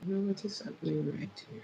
What is happening right here?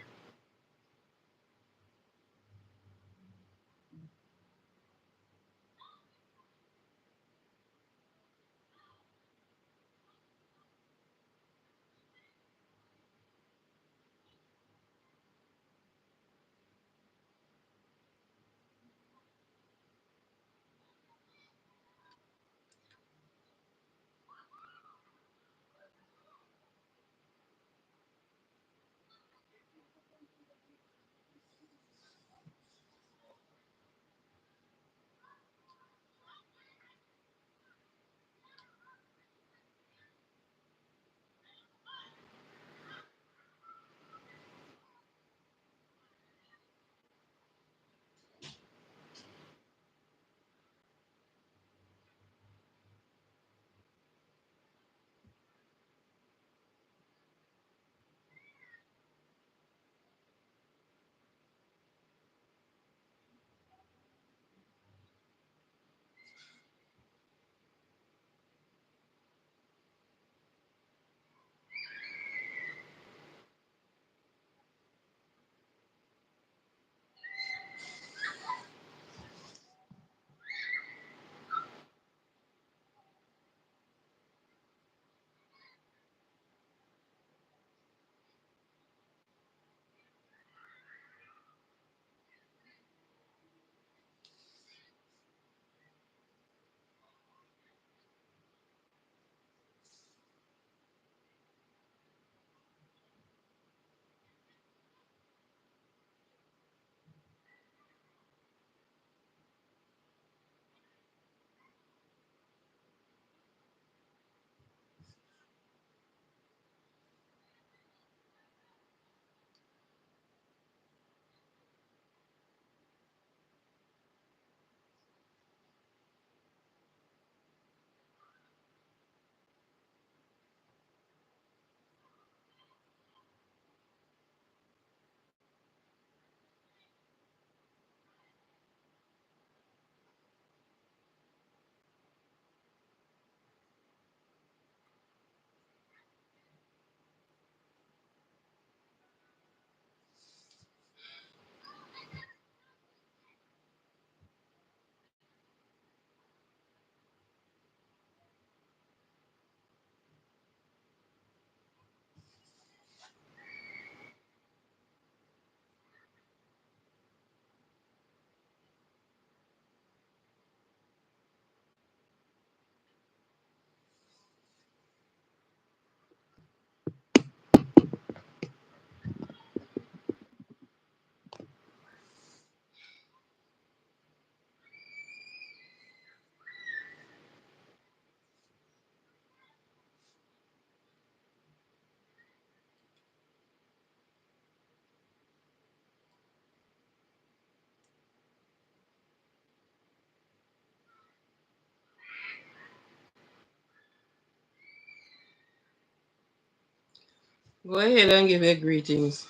Go ahead and give your greetings.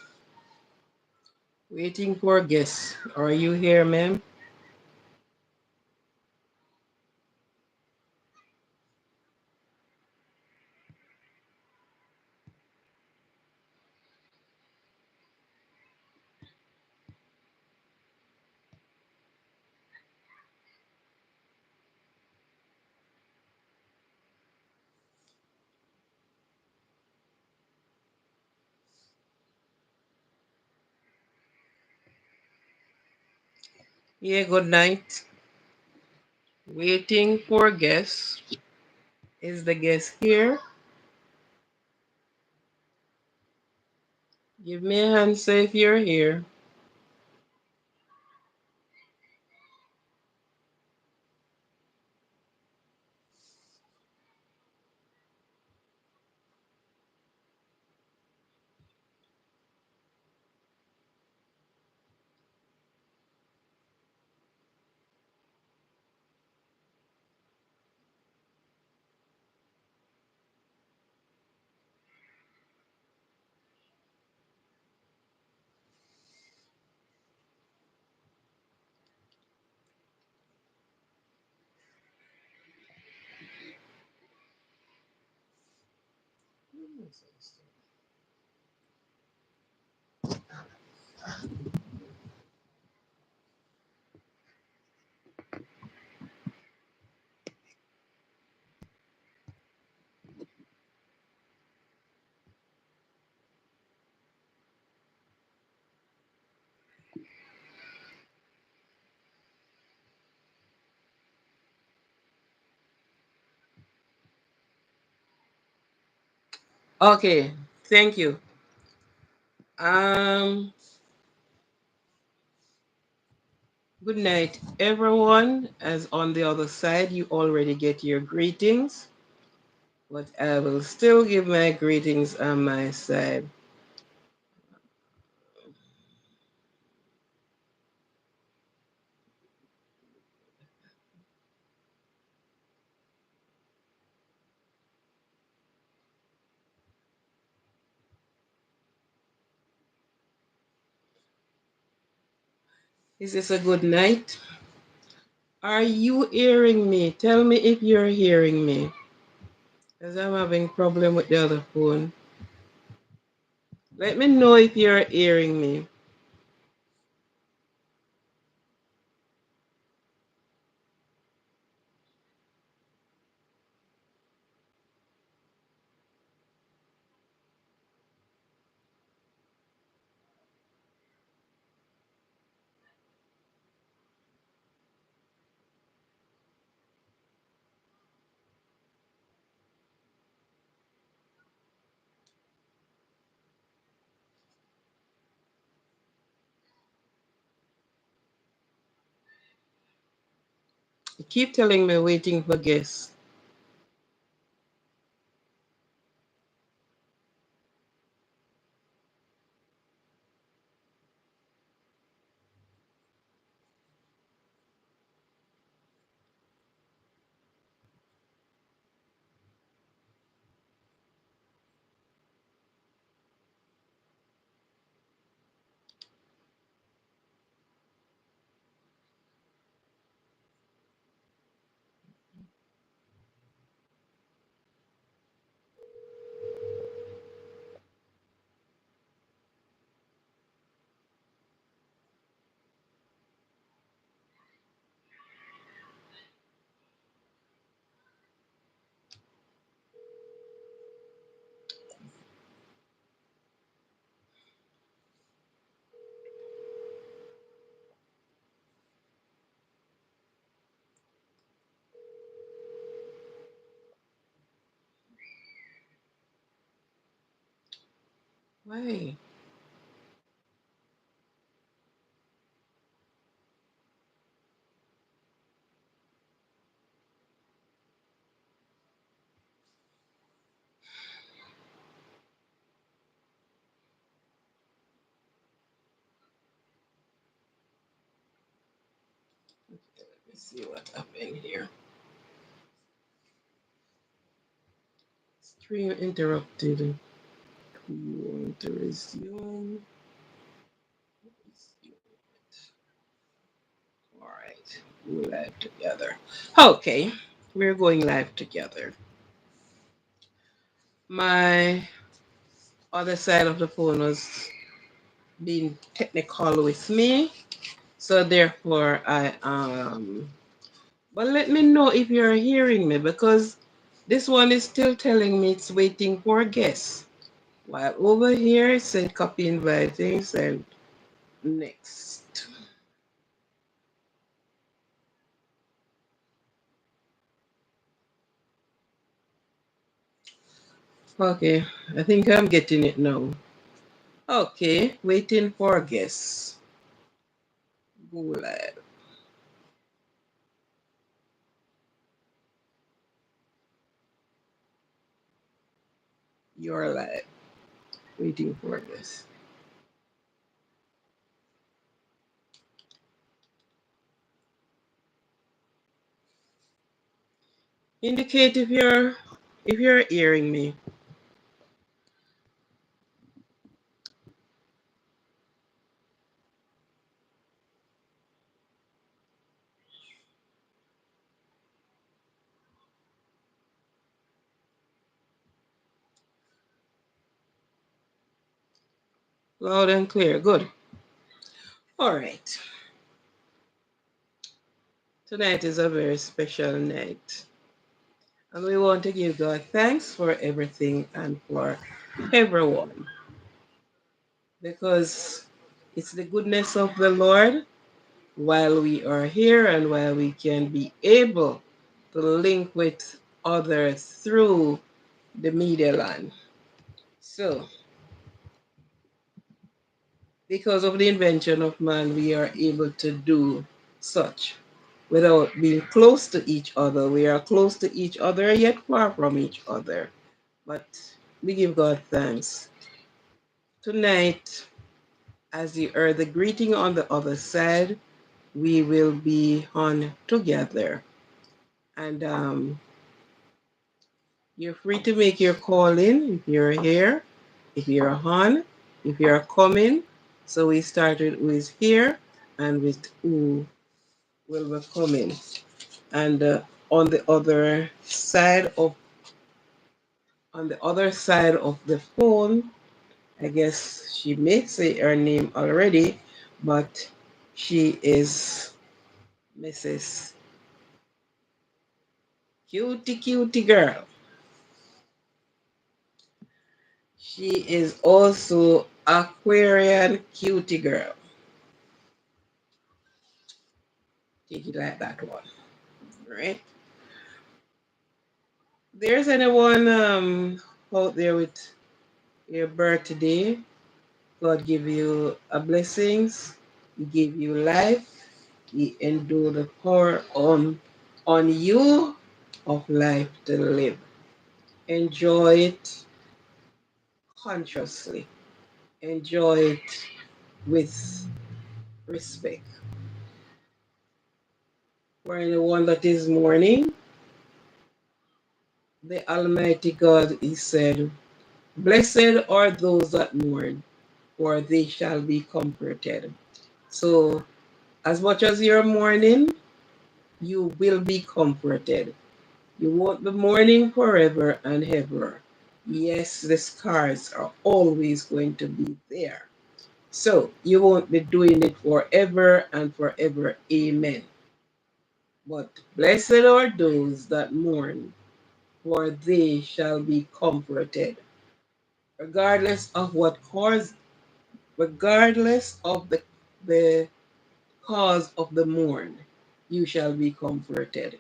Waiting for guests. Are you here, ma'am? Yeah, good night. Waiting for guests. Is the guest here? Give me a answer if you're here. Okay, thank you. Um, Good night, everyone. As on the other side, you already get your greetings, but I will still give my greetings on my side. Is this a good night? Are you hearing me? Tell me if you're hearing me, because I'm having problem with the other phone. Let me know if you're hearing me. You keep telling me waiting for guests. Why? Let's see what happened here. Stream interrupted. We want to resume. All right, we're live together. Okay, we're going live together. My other side of the phone was being technical with me, so therefore but let me know if you're hearing me because this one is still telling me it's waiting for guests. While over here it said copy inviting, send next. Okay, I think I'm getting it now. Okay, waiting for guests. Go live. You're live. Waiting for guests. Indicate if you're hearing me. Loud and clear. Good. All right. Tonight is a very special night. And we want to give God thanks for everything and for everyone. Because it's the goodness of the Lord while we are here and while we can be able to link with others through the media line. So, because of the invention of man, we are able to do such without being close to each other. We are close to each other, yet far from each other. But we give God thanks. Tonight, as you heard the greeting on the other side, we will be on together. And you're free to make your call in if you're here, if you're on, if you're coming. So we started who is here and with who will be coming. And on the other side of the phone, I guess she may say her name already, but she is Mrs. Cutie Cutie Girl. She is also Aquarian Cutie Girl. Take it like that one, right? There's anyone out there with your birthday? God give you a blessings. He give you life. He endure the power on you of life to live. Enjoy it consciously. Enjoy it with respect. For anyone that is mourning, the Almighty God, He said, blessed are those that mourn, for they shall be comforted. So, as much as you're mourning, you will be comforted. You won't be mourning forever and ever. Yes, the scars are always going to be there. So, you won't be doing it forever and forever. Amen. But blessed are those that mourn, for they shall be comforted. Regardless of what cause, regardless of the cause of the mourn, you shall be comforted.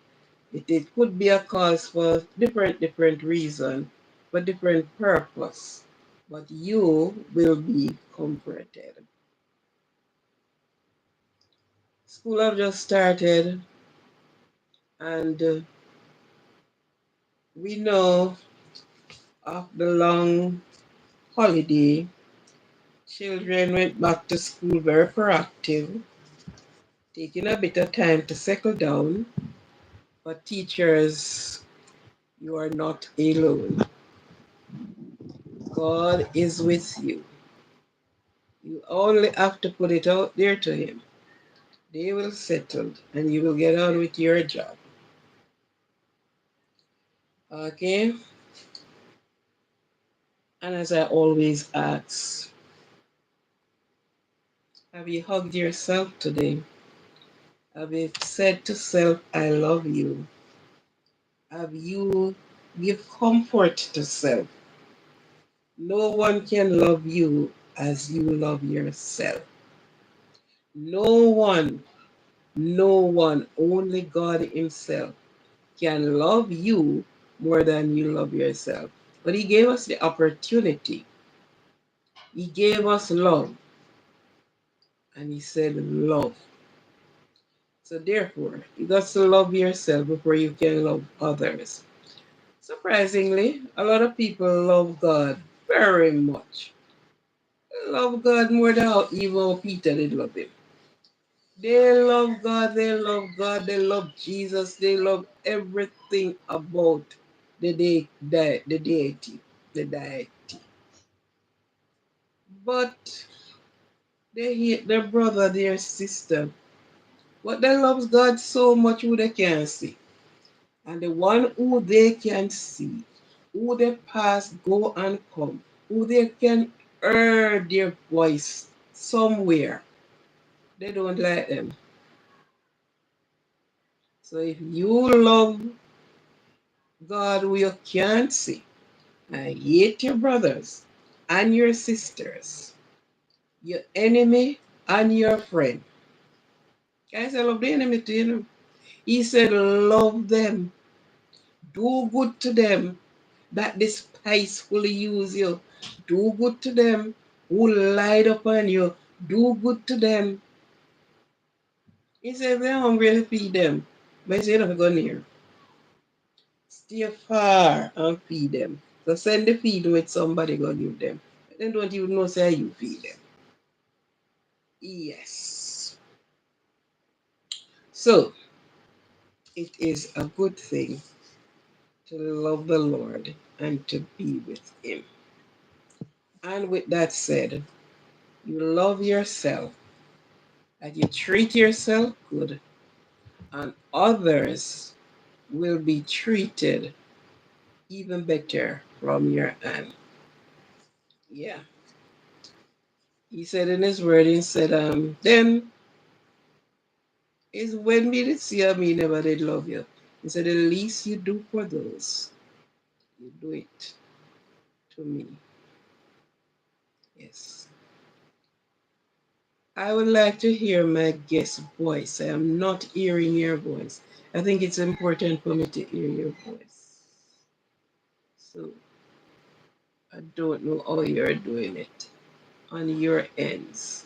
It could be a cause for different reason, for different purpose, but you will be comforted. School have just started, and we know after the long holiday, children went back to school very proactive, taking a bit of time to settle down. But teachers, you are not alone. God is with you. You only have to put it out there to Him. They will settle and you will get on with your job. Okay? And as I always ask, have you hugged yourself today? Have you said to self, I love you? Have you give comfort to self? No one can love you as you love yourself. No one, no one, only God Himself can love you more than you love yourself. But He gave us the opportunity. He gave us love. And He said, love. So therefore, you got to love yourself before you can love others. Surprisingly, a lot of people love God very much. They love God more than how even Peter did love Him. They love God, they love God, they love Jesus, they love everything about the deity, the deity. But they hate their brother, their sister. But they love God so much who they can't see. And the one who they can see, who they pass, go and come, who they can hear their voice somewhere, They don't like them. So if you love God who you can't see, and hate your brothers and your sisters, your enemy and your friend. Guys, I love the enemy too, you know. He said, love them, do good to them that despisefully use you. Do good to them who lied upon you. Do good to them. He said, if they're hungry, feed them. But he said, you don't go near. Stay far and feed them. So send the feed with somebody go give them. They don't even know say you feed them. Yes. So it is a good thing to love the Lord and to be with Him. And with that said, you love yourself, that you treat yourself good, and others will be treated even better from your hand. Yeah. He said in his word, he said, then is when me did see me never did love you. He said, the least you do for those, you do it to me. Yes. I would like to hear my guest voice. I am not hearing your voice. I think it's important for me to hear your voice. So I don't know how you're doing it on your ends.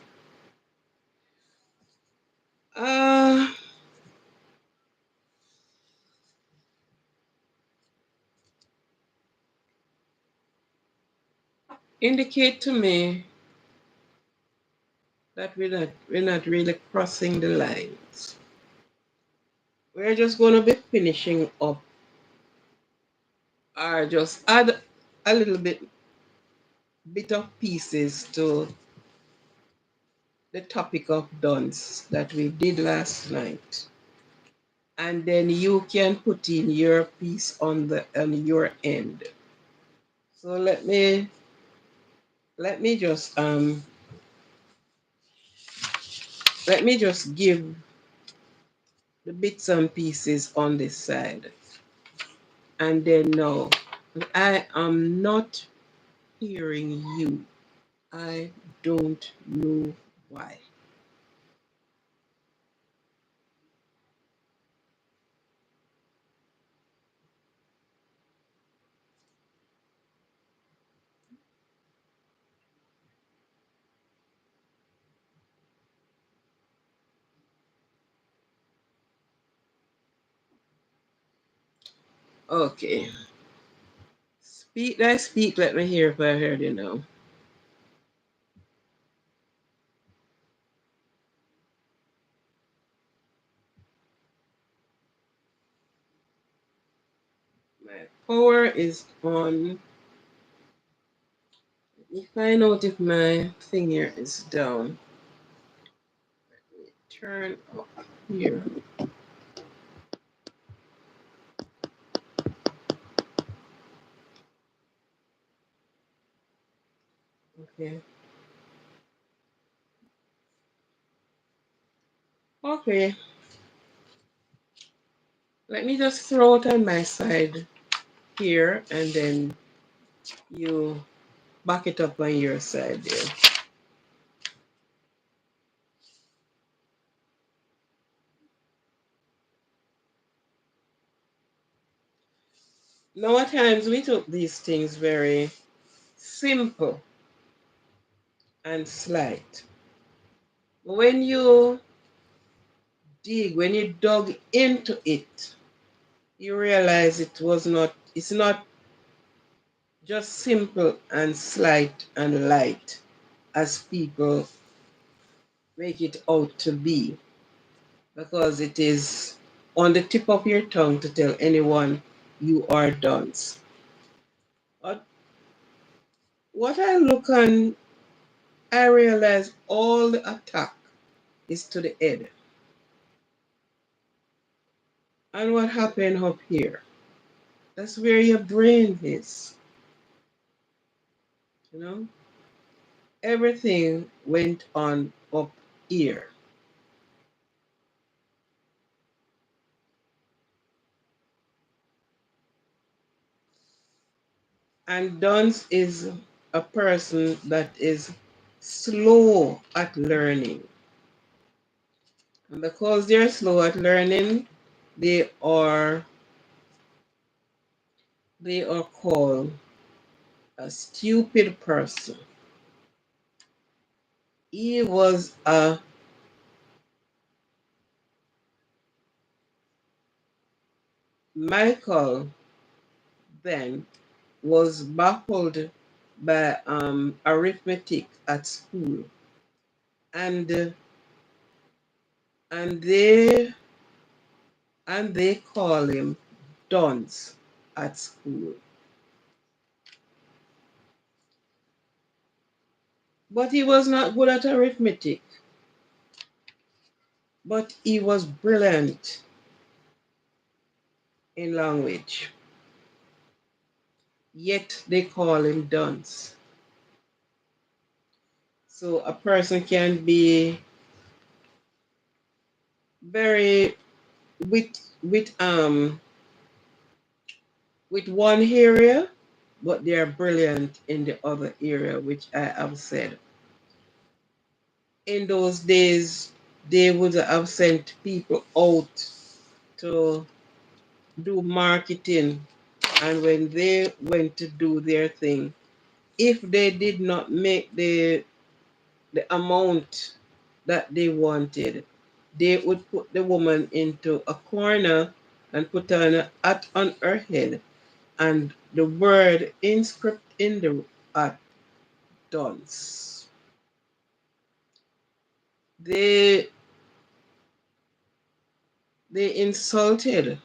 Uh, indicate to me that we're not really crossing the lines. We're just going to be finishing up, or just add a little bit of pieces to the topic of dance that we did last night, and then you can put in your piece on your end. So let me just give the bits and pieces on this side, and then no, I am not hearing you. I don't know why. Okay, speak. I speak. Let me hear if I heard you now. My power is on. Let me find out if my thing here is down. Turn up here. Okay. Okay. Let me just throw it on my side here, and then you back it up on your side there. Now, at times we took these things very simple and slight. When you when you dug into it, you realize it's not just simple and slight and light as people make it out to be, because it is on the tip of your tongue to tell anyone you are dunce. But what I look and I realize all the attack is to the head. And what happened up here? That's where your brain is. You know? Everything went on up here. And dunce is a person that is slow at learning. And because they're slow at learning, they are they are called a stupid person. He was a Michael then was baffled by arithmetic at school, and and they they call him dunce at school. But he was not good at arithmetic, but he was brilliant in language. Yet they call him dunce. So a person can be very with with one area, but they are brilliant in the other area, which I have said. In those days, they would have sent people out to do marketing, and when they went to do their thing, if they did not make the amount that they wanted, they would put the woman into a corner and put on a hat on her head, and the word inscript in the hat, dunce. They they insulted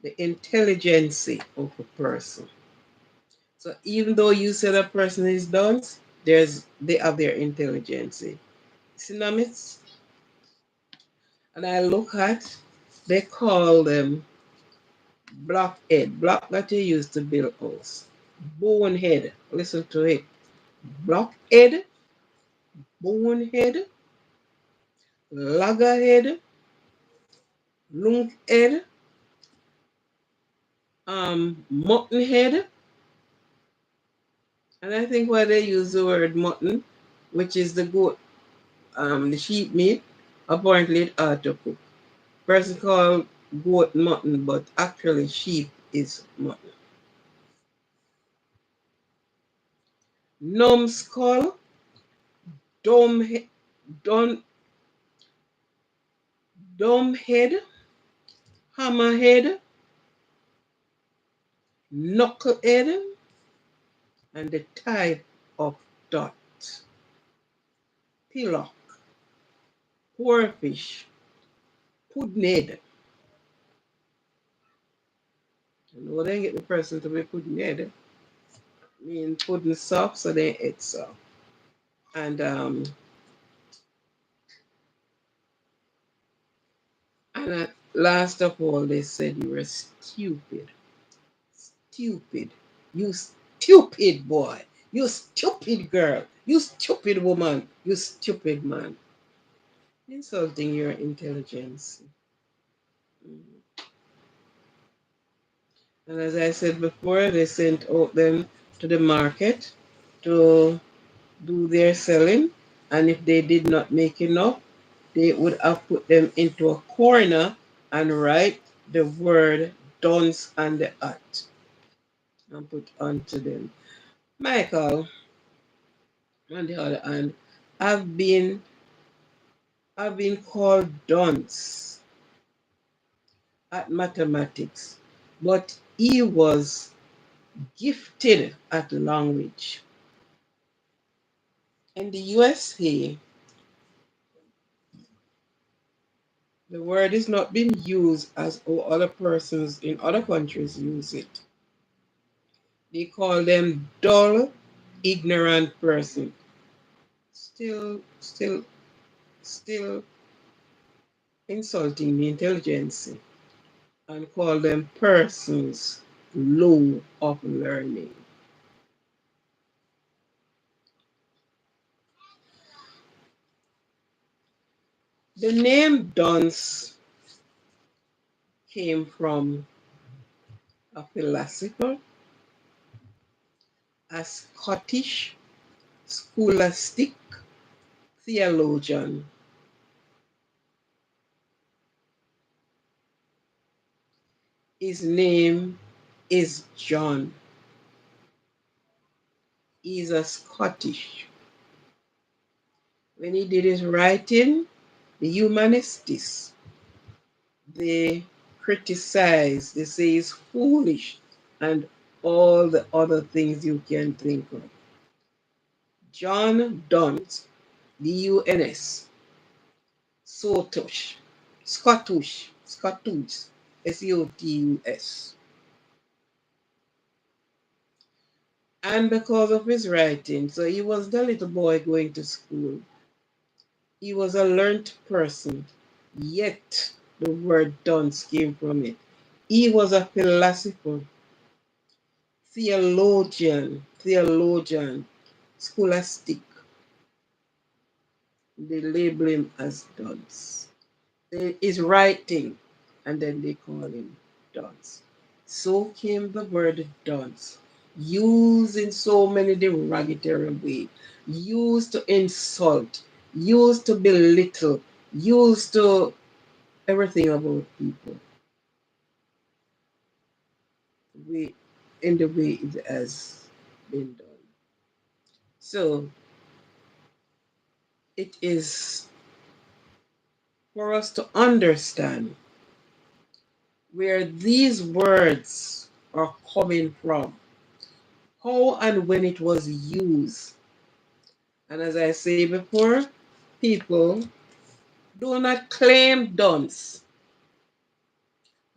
the intelligence of a person. So even though you say that person is dunce, they have their intelligence. Synonyms, and I look at, they call them blockhead, block that you use to build house. Bonehead, listen to it. Blockhead, bonehead, loggerhead, lunkhead, muttonhead, and I think why they use the word mutton, which is the goat, the sheep meat, apparently it ought to cook. Person called goat mutton, but actually sheep is mutton. Numbskull, dumb, dumb, dumbhead, hammerhead, knucklehead, and the type of dot. Pillock, poorfish, puddinhead. You know, they get the person to be puddinhead. I mean, pudding soft, so they eat soft. And last of all, they said you were stupid. Stupid. You stupid boy. You stupid girl. You stupid woman. You stupid man. Insulting your intelligence. Mm. And as I said before, they sent out them to the market to do their selling. And if they did not make enough, they would have put them into a corner and write the word dunce and the hat and put onto them. Michael, on the other hand, have been have been called dunce at mathematics, but he was gifted at language. In the USA, the word is not being used as how other persons in other countries use it. They call them dull, ignorant person. Still, still, still insulting the intelligence and call them persons low of learning. The name dunce came from a philosopher a Scottish scholastic theologian. His name is John. He's a Scottish. When he did his writing, the humanists, they criticize, they say it's foolish, and all the other things you can think of. John Duns, D-U-N-S, Sotush, Scottush, S-E-O-T-U-S. And because of his writing, so he was the little boy going to school. He was a learned person, yet the word dunce came from it. He was a philosopher, theologian, scholastic. They label him as dunce. He's writing, and then they call him dunce. So came the word dunce, used in so many derogatory ways, used to insult, used to belittle, used to everything about people we, in the way it has been done. So it is for us to understand where these words are coming from, how and when it was used. And as I say before, people do not claim dunce.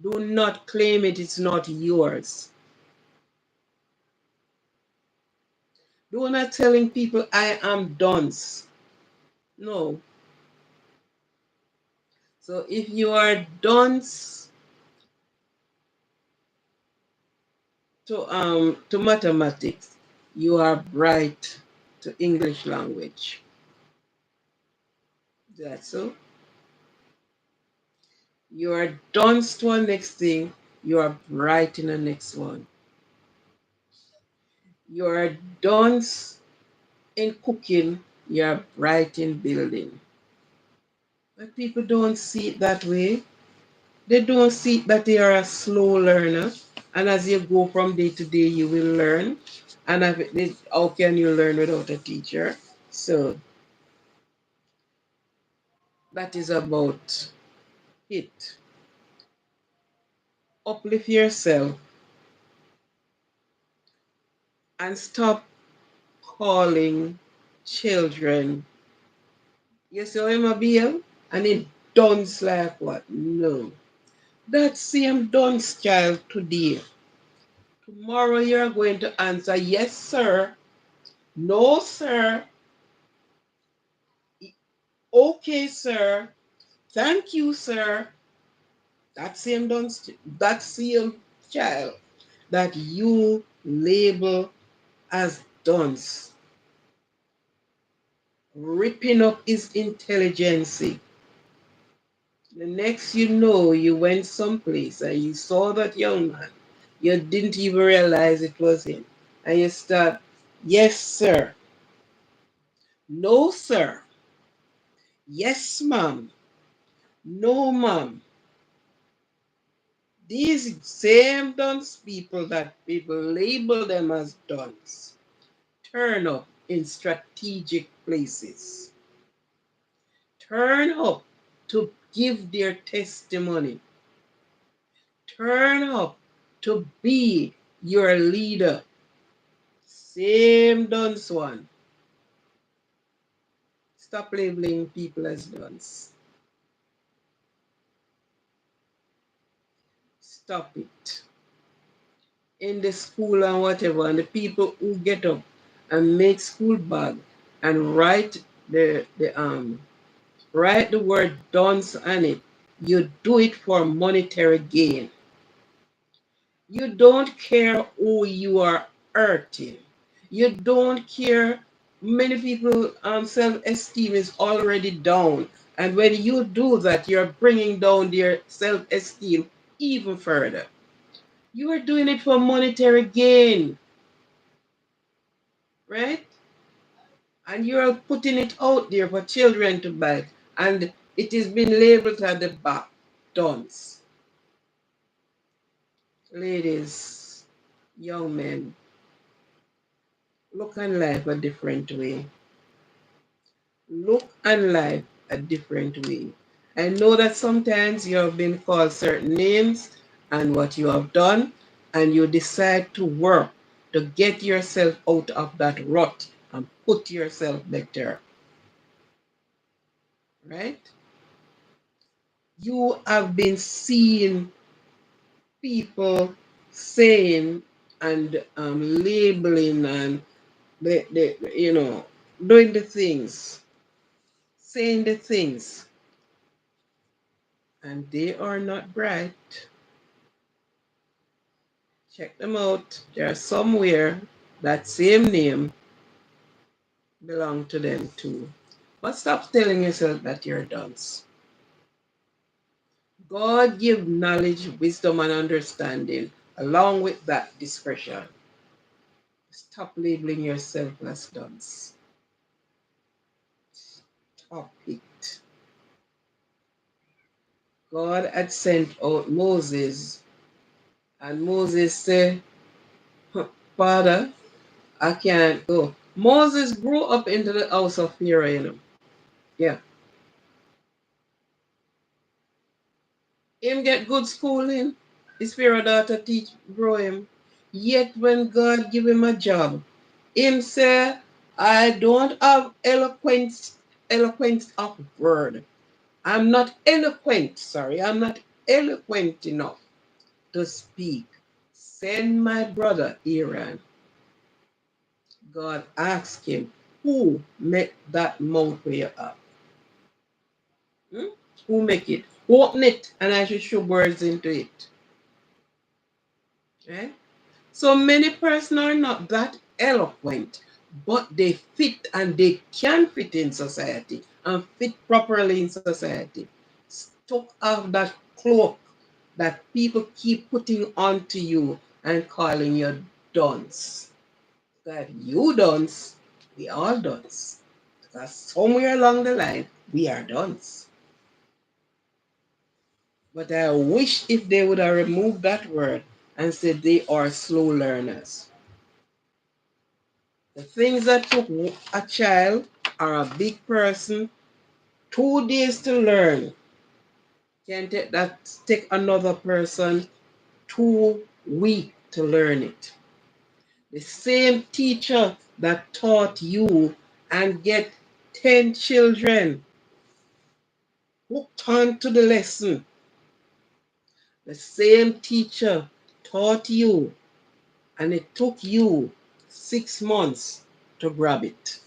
Do not claim it, it's not yours. Do not telling people I am dunce. No. So if you are dunce to mathematics, you are bright to English language. That's so. You are dunce to a next thing, you are bright in the next one. You are dunce in cooking, you are bright in building. But people don't see it that way. They don't see that they are a slow learner. And as you go from day to day, you will learn. And how can you learn without a teacher? So that is about it. Uplift yourself and stop calling children. You saw him a beer and it dunce like what? No. That same dunce child today. Tomorrow you're going to answer yes, sir. No, sir. Okay, sir. Thank you, sir. That same child that you label as dunce, ripping up his intelligence. The next you know, you went someplace and you saw that young man. You didn't even realize it was him. And you start, yes, sir. No, sir. Yes, ma'am. No, ma'am. These same dunce people that people label them as dunce turn up in strategic places. Turn up to give their testimony. Turn up to be your leader. Same dunce one. Stop labeling people as dunce. Stop it. In the school and whatever, and the people who get up and make school bag and write the word dunce on it, you do it for monetary gain. You don't care who you are hurting. You don't care. Many people self-esteem is already down. And when you do that, you're bringing down their self-esteem even further. You are doing it for monetary gain. right? And you're putting it out there for children to buy, and it is been labeled at the back, dunce. Ladies, young men, look on life a different way. Look on life a different way. I know that sometimes you have been called certain names and what you have done, and you decide to work to get yourself out of that rut and put yourself better, right? You have been seeing people saying and labeling and doing the things, saying the things, and they are not bright. Check them out. They're somewhere that same name belong to them too. But stop telling yourself that you're dunce. God give knowledge, wisdom, and understanding along with that discretion. Stop labeling yourself as dunce. Stop it. God had sent out Moses, and Moses said, Father, I can't go. Moses grew up into the house of Pharaoh. Yeah. Him get good schooling. His Pharaoh daughter teach grow him. Yet when God give him a job, him say, I don't have eloquence of word. I'm not eloquent, sorry, I'm not eloquent enough to speak. Send my brother Aaron. God asked him, who make that mouth where you have? Hmm? Who make it? Open it, and I should show words into it. Right? So many persons are not that eloquent, but they fit and they can fit in society and fit properly in society. Stuck off that cloak that people keep putting onto you and calling you dunce. That you dunce, we all dunce. Because somewhere along the line, we are dunce. But I wish if they would have removed that word and said they are slow learners. The things that took a child or a big person 2 days to learn can take another person 2 weeks to learn it. The same teacher that taught you and get 10 children hooked on to the lesson. The same teacher taught you and it took you 6 months to grab it.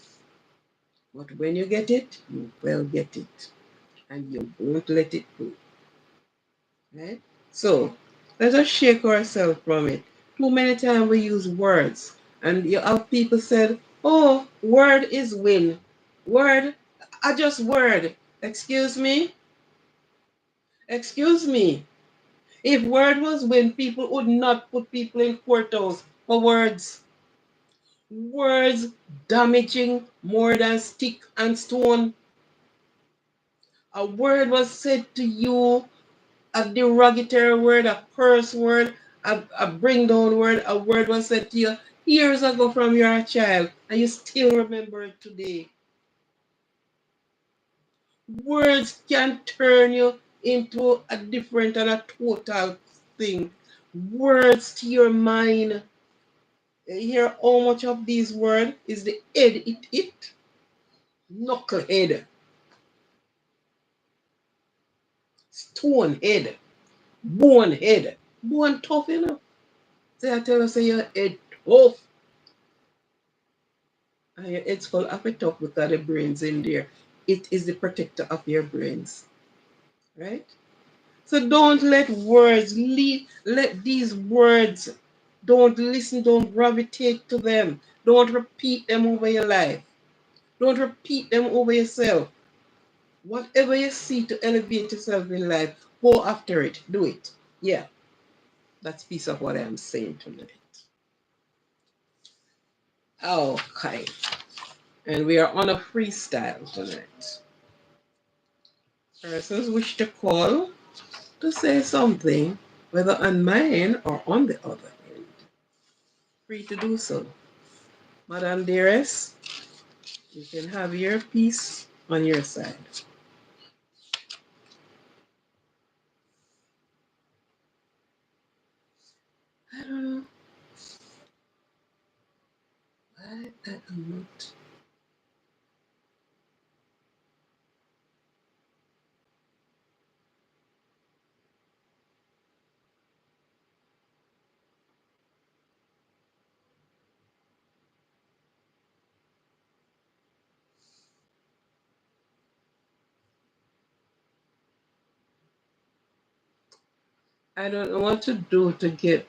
But when you get it, you will get it. And you won't let it go. Right? So let us shake ourselves from it. Too many times we use words, and you have people said, "Oh, word is win. Word, I just word." Excuse me, excuse me. If word was win, people would not put people in courthouse for words. Words damaging more than stick and stone. A word was said to you, a derogatory word, a curse word, a bring down word, a word was said to you years ago from your child, and you still remember it today. Words can turn you into a different and a total thing. Words to your mind. You hear how much of these words is the head it? Knucklehead, stone head, bone head. Bone tough, you know. Say I tell you, say your head tough. And your head's full of it up because the brains in there. It is the protector of your brains. Right? So don't let words lead, let these words, don't listen, don't gravitate to them. Don't repeat them over your life. Don't repeat them over yourself. Whatever you see to elevate yourself in life, go after it. Do it. Yeah, that's a piece of what I'm saying tonight. Okay. And we are on a freestyle tonight. Persons wish to call to say something, whether on my end or on the other end. Free to do so. Madam Dearest, you can have your piece on your side. I don't know why I am not. I don't know what to do to get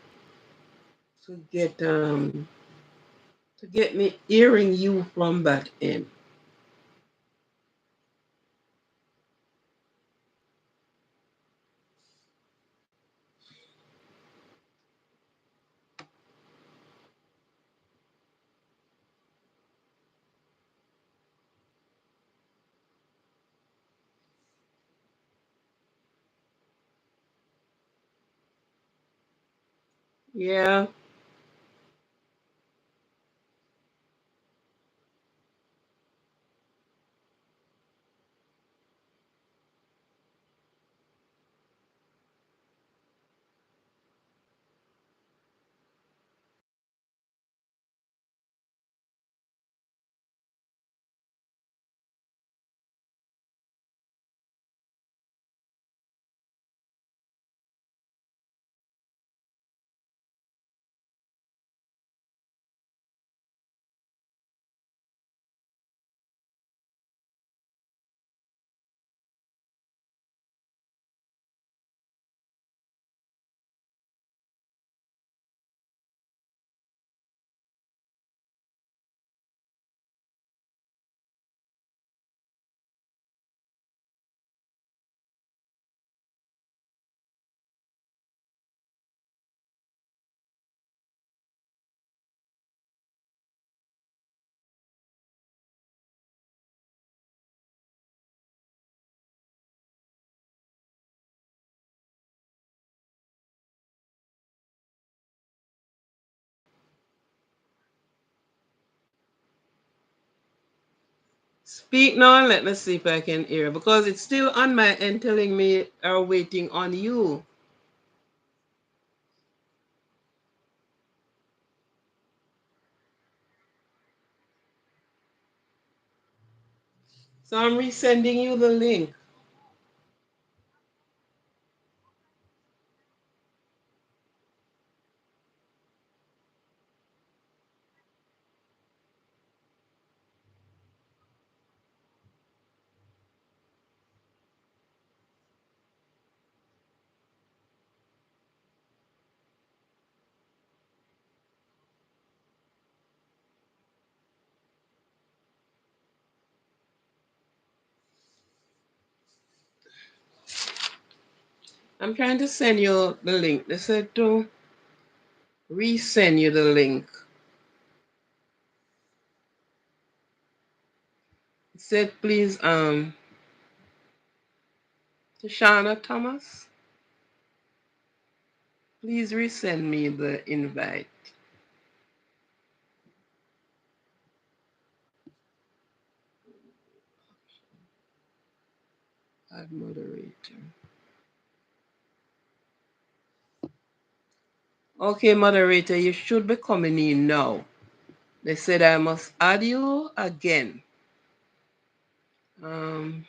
to get me hearing you from that end. Yeah, speak now and let me see if I can hear because it's still on my end telling me are waiting on you. So I'm resending you the link. I'm trying to send you the link. They said to resend you the link. It said please to Shana Thomas, please resend me the invite. Add moderator. Okay, moderator, you should be coming in now. They said I must add you again. Um,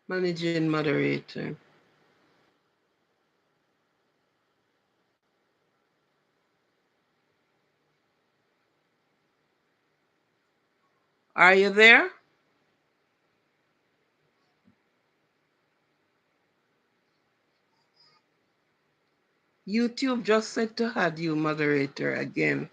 Managing moderator. Are you there? YouTube just said to add you moderator again.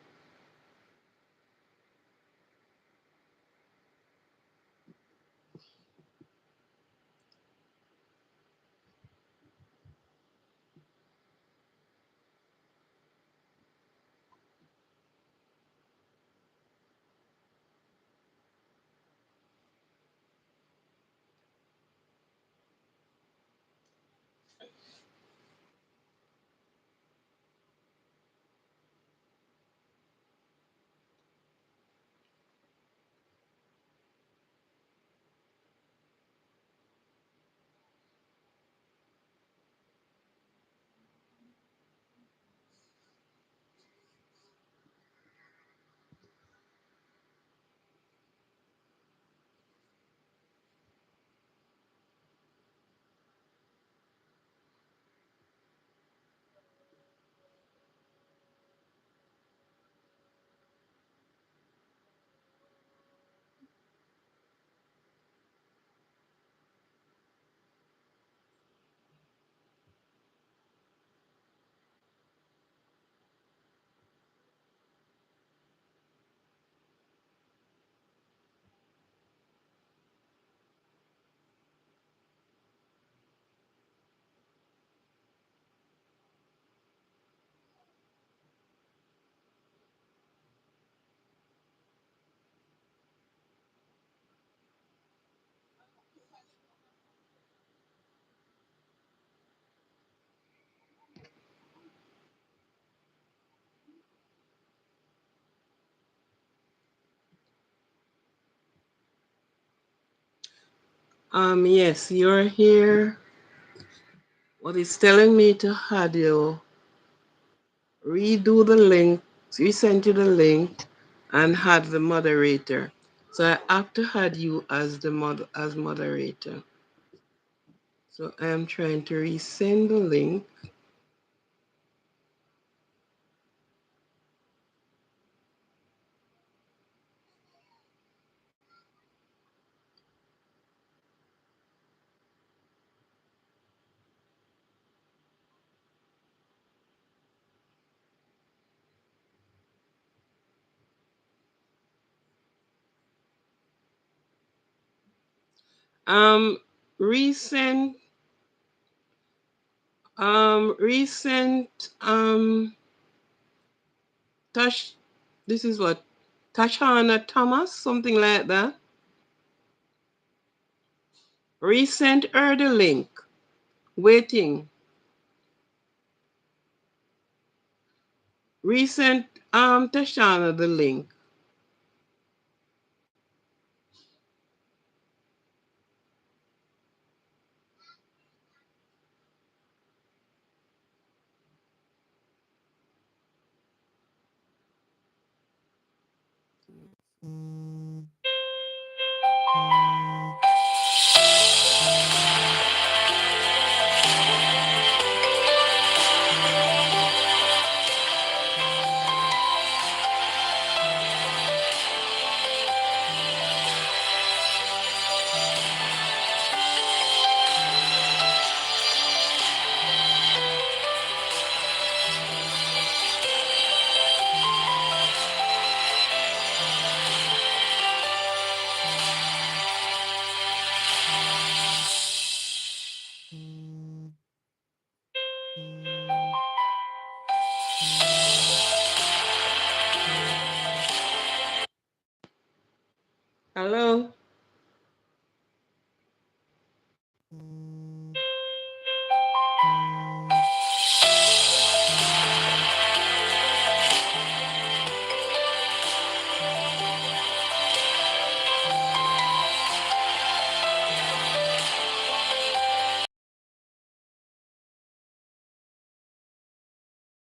Yes, you're here. What it's telling me to had you redo the link, resend you the link, and had the moderator. So I have to add you as the moderator. So I am trying to resend the link. Um, recent, recent, Tash, this is what, Tashana Thomas, something like that. Resent her the link. Waiting. Resent Tashana the link. Hello?